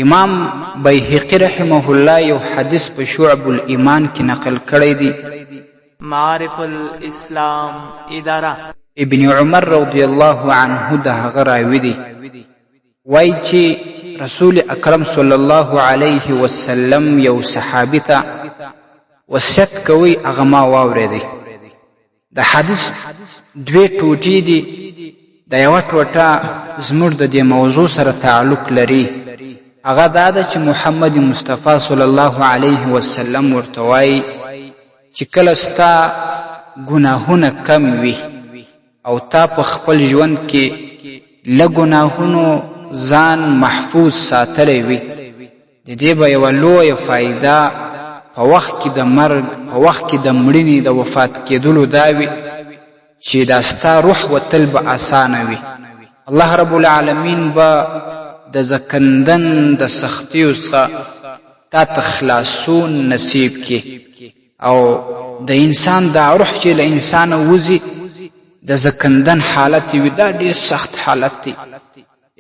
امام بیهقی رحمه الله یو حدیث په شعب الایمان کې نقل کړی دی. معارف الاسلام اداره ابن عمر رضی الله عنه د هغه راوی دی، وایي چې رسول اکرم صلی الله علیه وسلم یو صحابي ته وصیت کوي، هغه ما واورېدی. د حدیث دوې ټوټې دي، د یوه ټوټه زموږ د دې موضوع سره تعلق لري. هغه دا ده چې محمد مصطفی صلی الله علیه وسلم ورته وایي چې کله ستا ګناهونه کم وي او تا په خپل ژوند کې له ګناهونو ځان محفوظ ساتلی وي، د دې به یوه لویه فایده په وخت کې د مرګ، په وخت کې د مړینې د وفات کېدلو دا وي چې دا ستا روح وتل به اسانه وي. الله رب العالمین به د زکندن د سختیو څخه تا ته خلاصون نصیب کړي او د انسان دا روح چې له انسانه وځي د زکندن حالت وي، دا ډېر سخت حالت دی.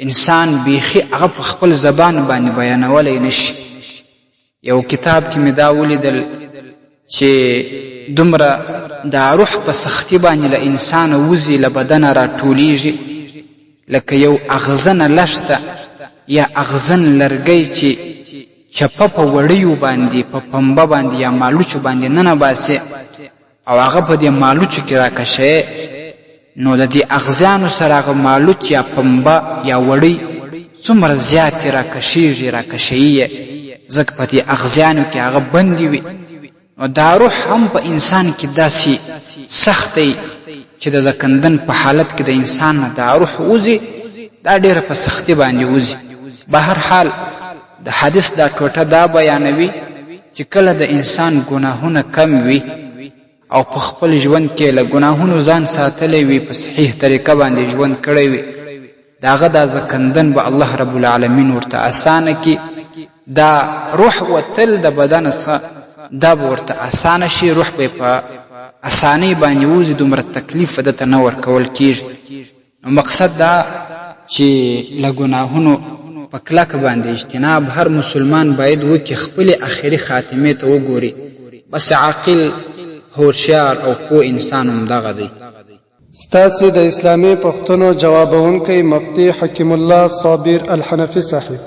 انسان بیخي هغه په خپل زبان باندې بیانولی نشي. یو کتاب کې مې دا ولیدل چې دومره دا روح په سختي باندې له انسانه وځي، له بدنه راټولیږي لکه یو اغزنه لښته یا اغزن لرګی چې چپه په وړیو باندې، په پنبه باندې یا مالوچو باندې ننه باسي او هغه په دې مالوچو کې راکشی، نو د دې اغزیانو سره هغه مالوچ یا پنبه یا وړی څومره زیاتې راکشیږي ځکه په دې اغزیانو کې هغه بندې وي. نو دا روح هم په انسان کې داسې سخت دی چې د زکندن په حالت کې د انسان نه دا روح وځي، دا ډېره په سختي باندې وځي. به هر حال د حدیث دا ټوټه دا بیانوي چې کله د انسان ګناهونه کم وي او په خپل ژوند کې له ګناهونو ځان ساتلی وي، په صحیح طریقه باندې ژوند کړی وي، د هغه دا زکندن به الله رب العالمین ورته اسانه کړي. دا روح وتل د بدن څخه دا به ورته اسانه شي، روح به په اسانۍ باندې وځي، دومره تکلیف دته نه ورکول کېږي. نو مقصد دا چې له ګناهونو په کلکه باندې اجتناب هر مسلمان باید وکړي، خپلې اخري خاتمې ته وګوري. بس عاقل، هوښیار او پوه انسان همدغه دی. ستاسې د اسلامي پوښتنو جوابونکی مفتي حکیم الله صابر الحنفي صاحب.